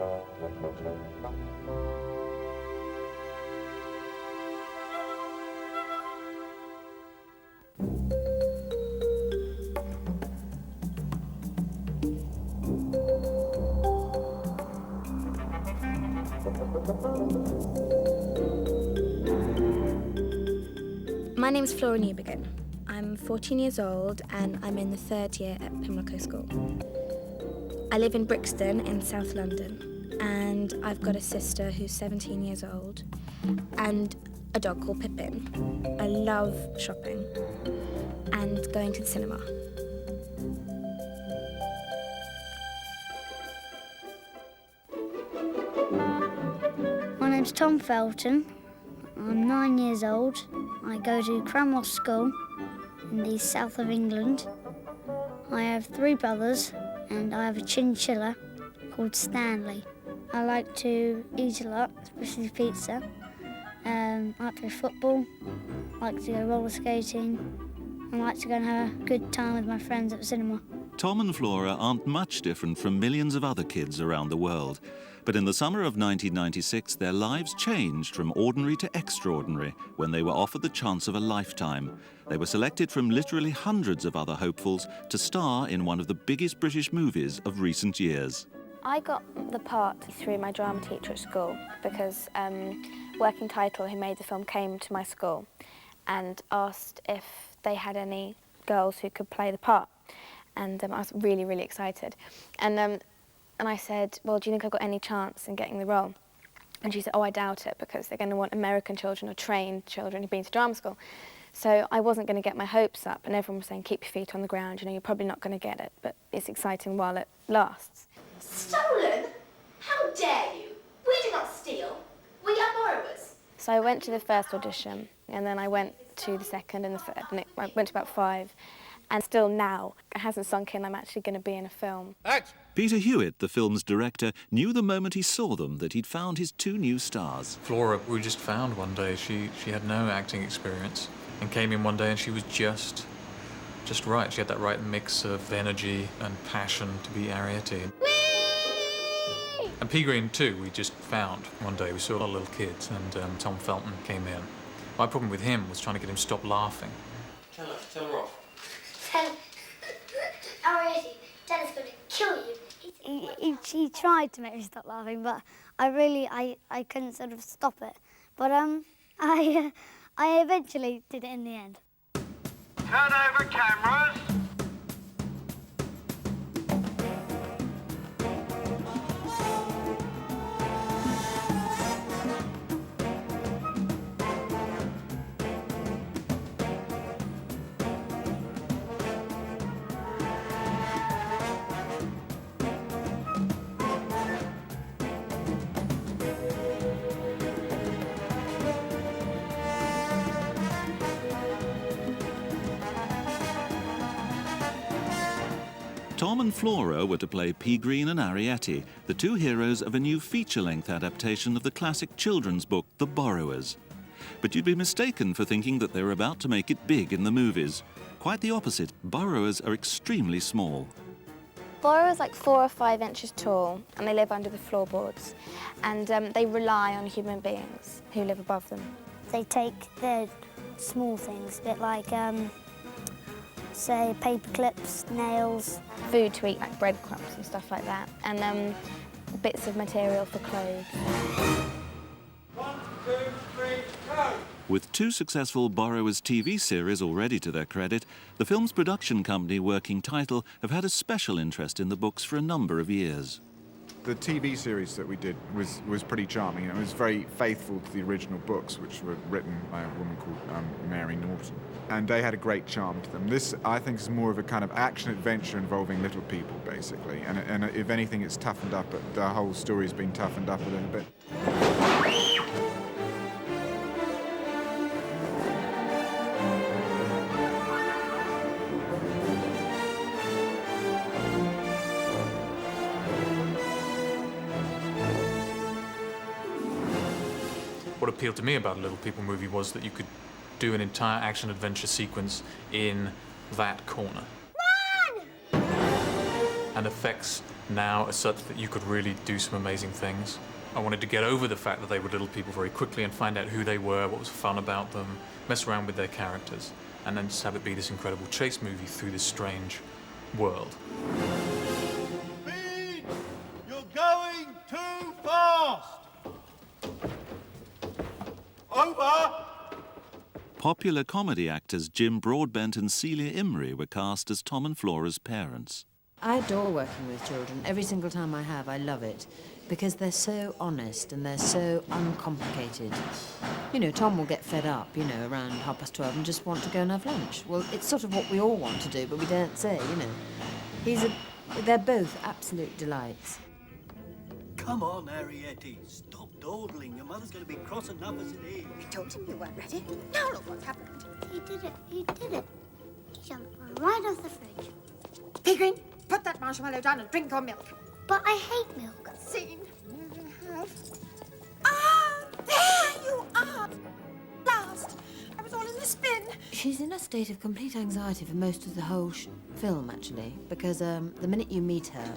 My name is Flora Newbigin. I'm 14 years old and I'm in the 3rd year at Pimlico School. I live in Brixton in South London and I've got a sister who's 17 years old and a dog called Pippin. I love shopping and going to the cinema. My name's Tom Felton. I'm 9 years old. I go to Cranwell School in the south of England. I have 3 brothers and I have a chinchilla called Stanley. I like to eat a lot, especially pizza. I like to play football, I like to go roller skating. I like to go and have a good time with my friends at the cinema. Tom and Flora aren't much different from millions of other kids around the world. But in the summer of 1996, their lives changed from ordinary to extraordinary when they were offered the chance of a lifetime. They were selected from literally hundreds of other hopefuls to star in one of the biggest British movies of recent years. I got the part through my drama teacher at school because Working Title, who made the film, came to my school and asked if they had any girls who could play the part. And I was really, really excited. And I said, well, do you think I've got any chance in getting the role? And she said, oh, I doubt it, because they're going to want American children or trained children who've been to drama school. So I wasn't going to get my hopes up, and everyone was saying, keep your feet on the ground, you know, you're probably not going to get it, but it's exciting while it lasts. Stolen? How dare you? We did not steal. We are borrowers. So I went to the first audition, and then I went to the second and the third, and I went to about 5. And still now, it hasn't sunk in I'm actually going to be in a film. Act! Peter Hewitt, the film's director, knew the moment he saw them that he'd found his 2 new stars. Flora, we just found one day. She had no acting experience and came in one day and she was just right. She had that right mix of energy and passion to be Ariete. Whee! And P. Green, too, we just found one day. We saw a lot of little kids and Tom Felton came in. My problem with him was trying to get him to stop laughing. Tell her off. Ariete, Dad's going to kill you. He tried to make me stop laughing, but I couldn't sort of stop it. But I eventually did it in the end. Turn over cameras. Tom and Flora were to play P. Green and Ariete, the 2 heroes of a new feature-length adaptation of the classic children's book, The Borrowers. But you'd be mistaken for thinking that they were about to make it big in the movies. Quite the opposite. Borrowers are extremely small. Borrowers like 4 or 5 inches tall, and they live under the floorboards. And they rely on human beings who live above them. They take the small things, a bit like, say, paper clips, nails. Food to eat, like breadcrumbs and stuff like that. And bits of material for clothes. 1, 2, 3, go! With 2 successful Borrowers TV series already to their credit, the film's production company, Working Title, have had a special interest in the books for a number of years. The TV series that we did was pretty charming. It was very faithful to the original books, which were written by a woman called Mary Norton. And they had a great charm to them. This, I think, is more of a kind of action-adventure involving little people, basically. And if anything, it's toughened up. The whole story's been toughened up a little bit. What appealed to me about a Little People movie was that you could do an entire action-adventure sequence in that corner. Run! and effects now are such that you could really do some amazing things. I wanted to get over the fact that they were little people very quickly and find out who they were, what was fun about them, mess around with their characters, and then just have it be this incredible chase movie through this strange world. Speed! You're going too fast! Over! Popular comedy actors Jim Broadbent and Celia Imrie were cast as Tom and Flora's parents. I adore working with children. Every single time I have, I love it, because they're so honest and they're so uncomplicated. You know, Tom will get fed up, you know, around 12:30 and just want to go and have lunch. Well, it's sort of what we all want to do, but we don't say, you know. They're both absolute delights. Come on, Harrietty. Stop dawdling. Your mother's going to be cross enough as it is. I told him you weren't ready. Now look what's happened. He did it. He did it. He jumped right off the fridge. Pegrine, put that marshmallow down and drink your milk. But I hate milk. Scene. Ah, there you are. Last. I was all in the spin. She's in a state of complete anxiety for most of the whole film, actually, because the minute you meet her,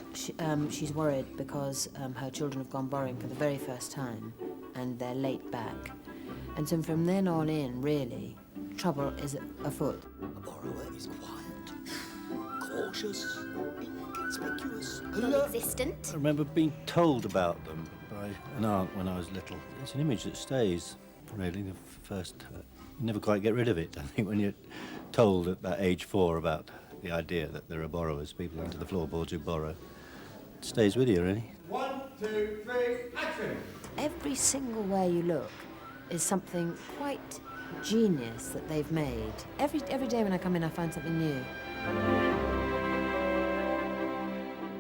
she's worried because her children have gone borrowing for the very first time, and they're late back. And so from then on in, really, trouble is afoot. A borrower is quiet, cautious, inconspicuous. Non-existent. I remember being told about them by an aunt when I was little. It's an image that stays, really, the first... you never quite get rid of it, I think, when you're told at that age 4 about the idea that there are borrowers, people under the floorboards who borrow. It stays with you, really. 1, 2, 3, action! Every single way you look is something quite genius that they've made. Every day when I come in, I find something new.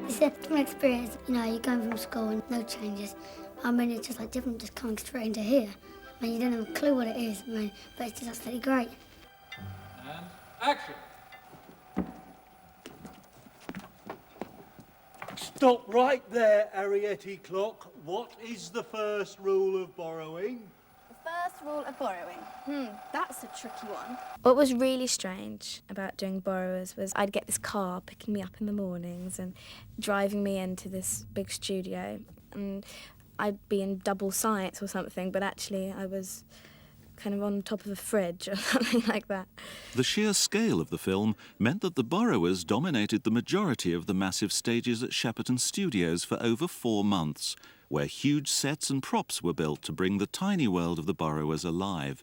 It's a different experience. You know, you're going from school and no changes. I mean, it's just like different, just coming straight into here. I mean, you don't have a clue what it is, I mean, but it's just absolutely great. And action! Stop right there, Harrietty Clock. What is the first rule of borrowing? The first rule of borrowing. That's a tricky one. What was really strange about doing Borrowers was I'd get this car picking me up in the mornings and driving me into this big studio, and I'd be in double science or something, but actually I was kind of on top of a fridge or something like that. The sheer scale of the film meant that the borrowers dominated the majority of the massive stages at Shepperton Studios for over 4 months, where huge sets and props were built to bring the tiny world of the borrowers alive.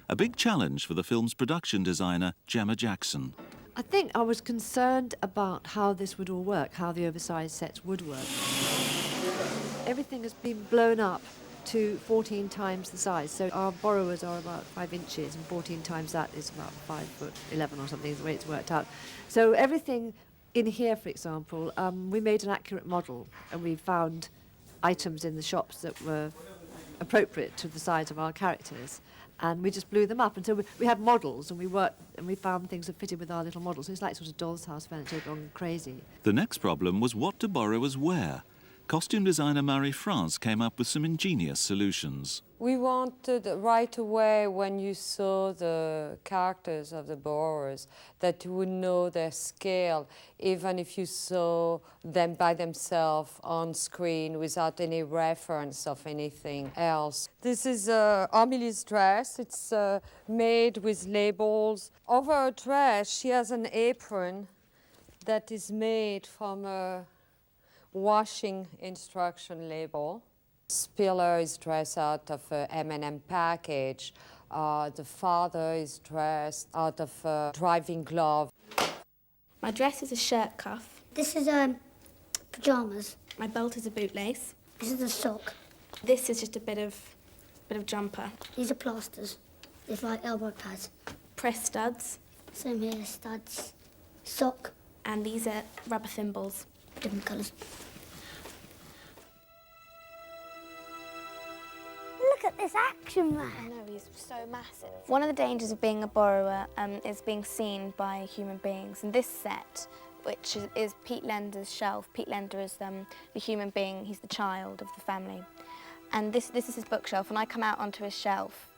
A big challenge for the film's production designer, Gemma Jackson. I think I was concerned about how this would all work, how the oversized sets would work. Everything has been blown up to 14 times the size, so our borrowers are about 5 inches, and 14 times that is about 5'11" or something, is the way it's worked out. So everything in here, for example, we made an accurate model, and we found items in the shops that were appropriate to the size of our characters, and we just blew them up. And so we had models, and we worked, and we found things that fitted with our little models. So it's like sort of doll's house furniture gone crazy. The next problem was, what do borrowers wear? Costume designer Mary France came up with some ingenious solutions. We wanted right away, when you saw the characters of the borrowers, that you would know their scale, even if you saw them by themselves on screen without any reference of anything else. This is Amelie's dress. It's made with labels. Over her dress, she has an apron that is made from a washing instruction label. Spiller is dressed out of a M&M package. The father is dressed out of a driving glove. My dress is a shirt cuff. This is pyjamas. My belt is a bootlace. This is a sock. This is just a bit of jumper. These are plasters. It's like elbow pads. Press studs. Same here, studs. Sock. And these are rubber thimbles. Different colours. Look at this action man. I know, he's so massive. One of the dangers of being a borrower is being seen by human beings. And this set, which is Pete Lender's shelf. Pete Lender is the human being, he's the child of the family. And this is his bookshelf, and I come out onto his shelf,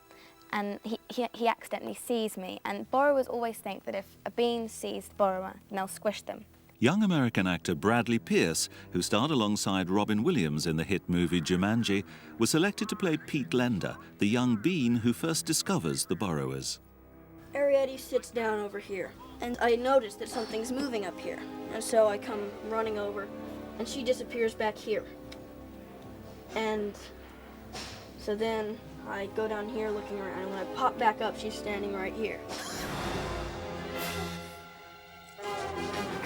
and he accidentally sees me. And borrowers always think that if a bean sees the borrower, then they'll squish them. Young American actor Bradley Pierce, who starred alongside Robin Williams in the hit movie Jumanji, was selected to play Pete Lender, the young bean who first discovers the borrowers. Arietti sits down over here, and I notice that something's moving up here. And so I come running over, and she disappears back here. And so then I go down here looking around, and when I pop back up, she's standing right here.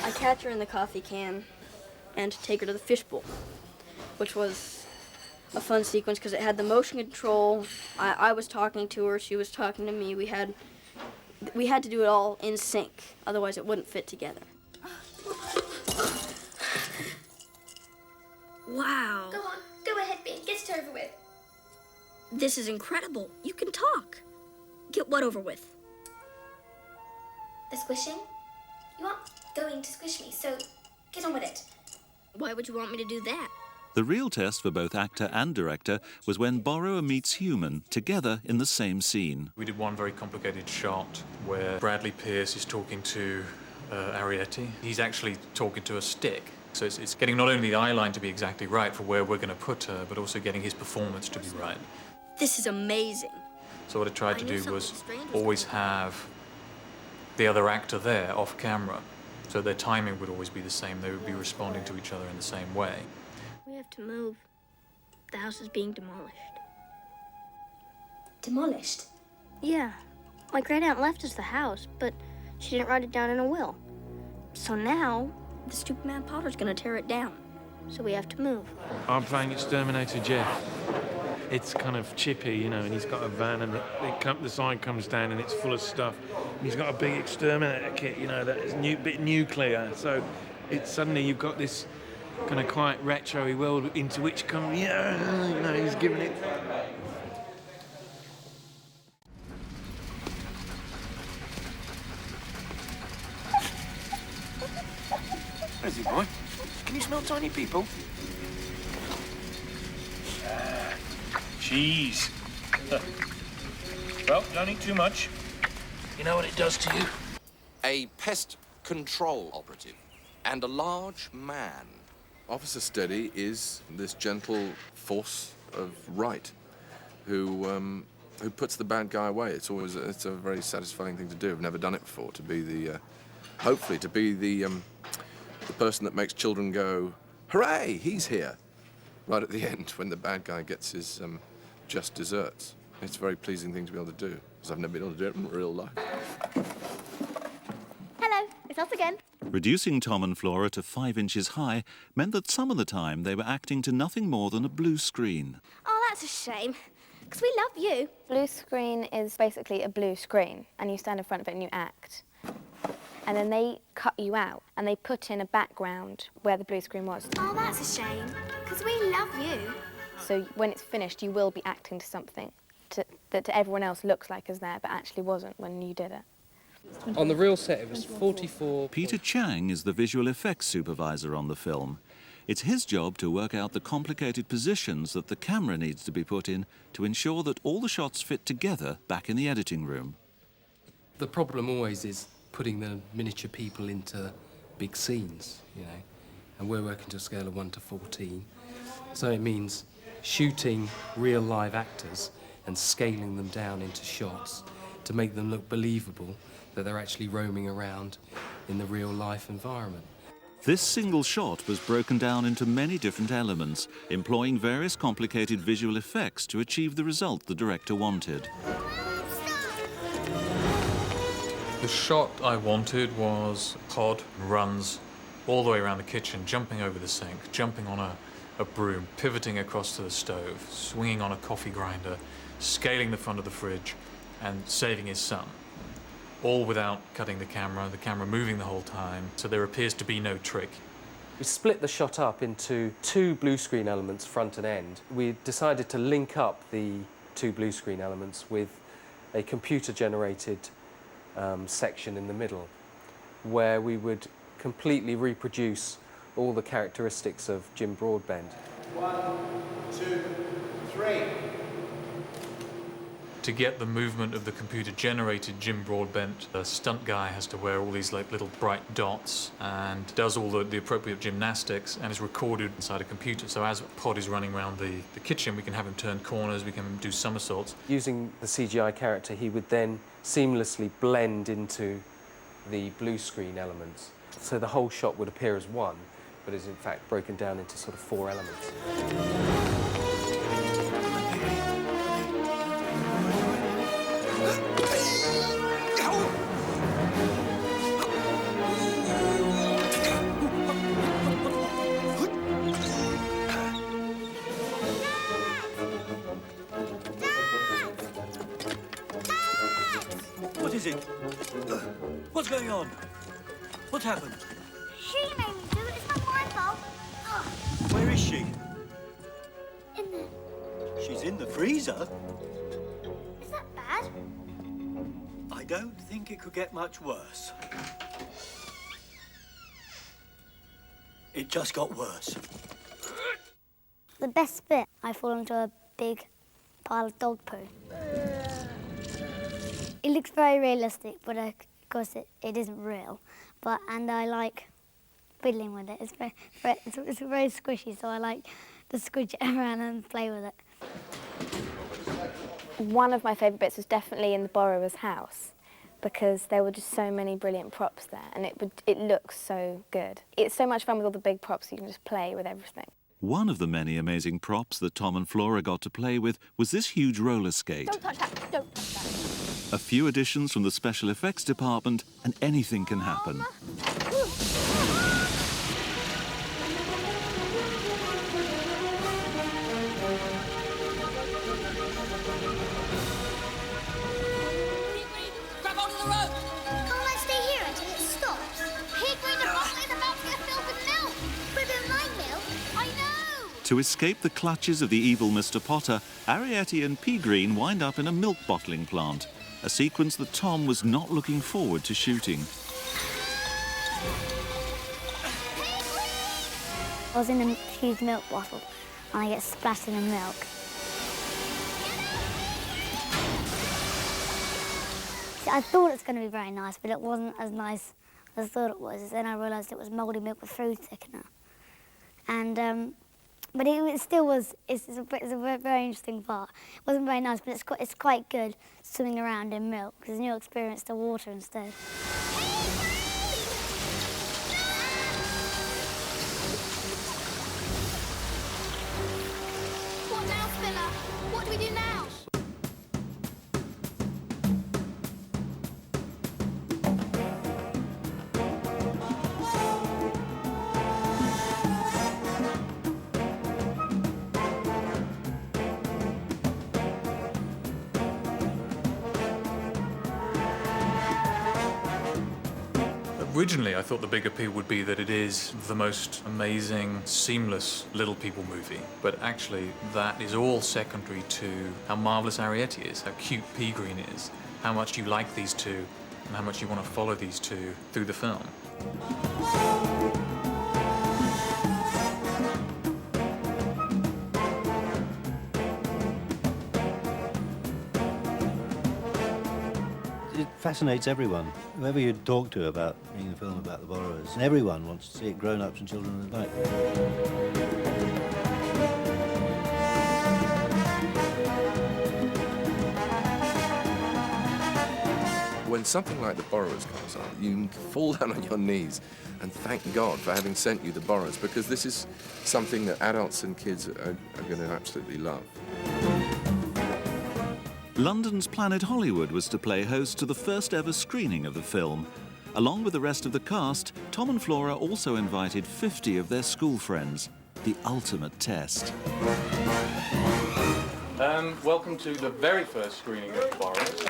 I catch her in the coffee can and take her to the fishbowl, which was a fun sequence because it had the motion control. I was talking to her, she was talking to me. We had to do it all in sync, otherwise it wouldn't fit together. Wow. Go on, go ahead, Bean, get it over with. This is incredible. You can talk. Get what over with? The squishing? You aren't going to squish me, so get on with it. Why would you want me to do that? The real test for both actor and director was when borrower meets human together in the same scene. We did one very complicated shot where Bradley Pierce is talking to Arietti. He's actually talking to a stick. So it's getting not only the eye line to be exactly right for where we're going to put her, but also getting his performance to be right. This is amazing. So what I tried to do was always have the other actor there off camera. So their timing would always be the same. They would be responding to each other in the same way. We have to move. The house is being demolished. Demolished? Yeah. My great-aunt left us the house, but she didn't write it down in a will. So now, the stupid man Potter's gonna tear it down. So we have to move. I'm playing Exterminator Jeff. It's kind of chippy, you know, and he's got a van and the side comes down and it's full of stuff. And he's got a big exterminator kit, you know, that's bit nuclear. So it's suddenly you've got this kind of quite retro-y world into which you know, he's giving it. Where's he, boy? Can you smell tiny people? Cheese. Well, don't eat too much. You know what it does to you? A pest control operative and a large man. Officer Steady is this gentle force of right who puts the bad guy away. It's a very satisfying thing to do. I've never done it before, to be the hopefully to be the person that makes children go, hooray, he's here, right at the end when the bad guy gets his just desserts. It's a very pleasing thing to be able to do, because I've never been able to do it in real life. Hello, it's us again. Reducing Tom and Flora to 5 inches high meant that some of the time they were acting to nothing more than a blue screen. Oh, that's a shame, because we love you. Blue screen is basically a blue screen, and you stand in front of it and you act. And then they cut you out, and they put in a background where the blue screen was. Oh, that's a shame, because we love you. So when it's finished, you will be acting to something that to everyone else looks like is there, but actually wasn't when you did it. On the real set, it was 44... Peter Chang is the visual effects supervisor on the film. It's his job to work out the complicated positions that the camera needs to be put in to ensure that all the shots fit together back in the editing room. The problem always is putting the miniature people into big scenes, you know, and we're working to a scale of 1 to 14. So it means shooting real live actors and scaling them down into shots to make them look believable that they're actually roaming around in the real life environment. This single shot was broken down into many different elements, employing various complicated visual effects to achieve the result the director wanted. The shot I wanted was Pod runs all the way around the kitchen, jumping over the sink, jumping on a broom, pivoting across to the stove, swinging on a coffee grinder, scaling the front of the fridge, and saving his son. All without cutting the camera moving the whole time, so there appears to be no trick. We split the shot up into 2 blue screen elements, front and end. We decided to link up the 2 blue screen elements with a computer-generated section in the middle, where we would completely reproduce all the characteristics of Jim Broadbent. 1, 2, 3. To get the movement of the computer-generated Jim Broadbent, the stunt guy has to wear all these like little bright dots and does all the appropriate gymnastics and is recorded inside a computer. So as Pod is running around the kitchen, we can have him turn corners, we can do somersaults. Using the CGI character, he would then seamlessly blend into the blue screen elements. So the whole shot would appear as one, but is in fact broken down into sort of 4 elements. What is it? What's going on? What's happened? She made me do it. It's not my fault. Ugh. Where is she? In there. She's in the freezer. Is that bad? I don't think it could get much worse. It just got worse. The best bit, I fall into a big pile of dog poo. It looks very realistic, but of course it isn't real. And I like fiddling with it. It's very squishy, so I like to squish it around and play with it. One of my favourite bits was definitely in the borrower's house, because there were just so many brilliant props there, and it looks so good. It's so much fun with all the big props, you can just play with everything. One of the many amazing props that Tom and Flora got to play with was this huge roller skate. Don't touch that, don't touch that. A few additions from the special effects department and anything can happen. Grab onto the rope! Can't I stay here until it stops? Pigweed, the bottle is about to get filled with milk! We don't like milk, I know! To escape the clutches of the evil Mr. Potter, Arrietty and Pea Green wind up in a milk bottling plant, a sequence that Tom was not looking forward to shooting. I was in a huge milk bottle and I get splashed in the milk. See, I thought it was going to be very nice, but it wasn't as nice as I thought it was. Then I realised it was mouldy milk with food thickener. And but it still was. It's a very interesting part. It wasn't very nice, but it's quite good swimming around in milk because then you'll experience the water instead. What now, Spiller? What do we do now? Originally, I thought the big appeal would be that it is the most amazing, seamless Little People movie. But actually, that is all secondary to how marvellous Arrietty is, how cute Pea Green is, how much you like these two, and how much you want to follow these two through the film. It fascinates everyone, whoever you talk to about being a film about the borrowers, and everyone wants to see it, grown-ups and children alike. When something like The Borrowers comes on, you can fall down on your knees and thank God for having sent you The Borrowers, because this is something that adults and kids are going to absolutely love. London's Planet Hollywood was to play host to the first ever screening of the film. Along with the rest of the cast, Tom and Flora also invited 50 of their school friends. The ultimate test. Welcome to the very first screening of The Borrowers.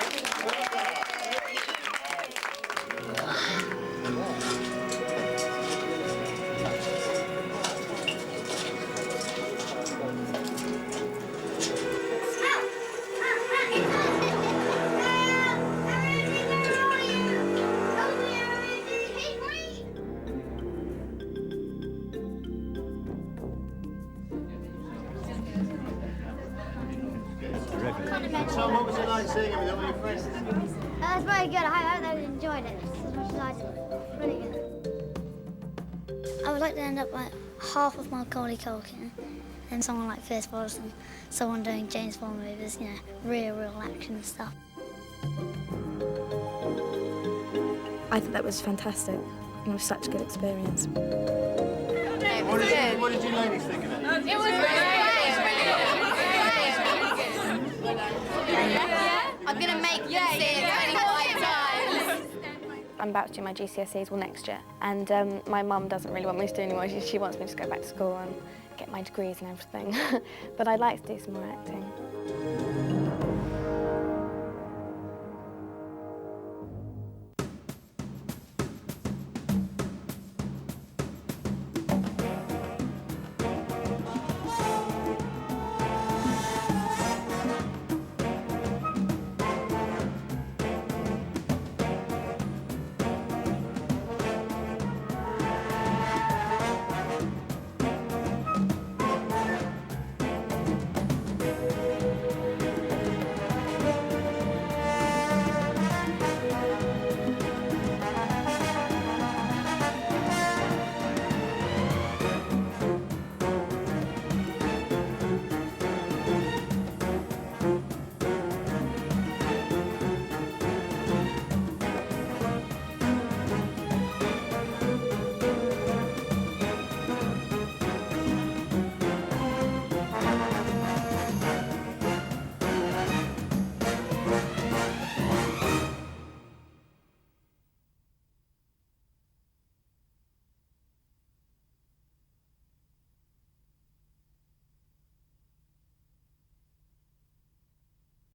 Tom, what was it like seeing it with all your friends? It was very good. I hope they enjoyed it as much as I did. Really good. I would like to end up like half of Macaulay Culkin and someone like Pierce Brosnan, someone doing James Bond movies, you know, real action stuff. I thought that was fantastic. It was such a good experience. What did you ladies think of it? It was I'm going to make you see it 25 times. I'm about to do my GCSEs next year, and my mum doesn't really want me to do anymore. She wants me to go back to school and get my degrees and everything. But I'd like to do some more acting.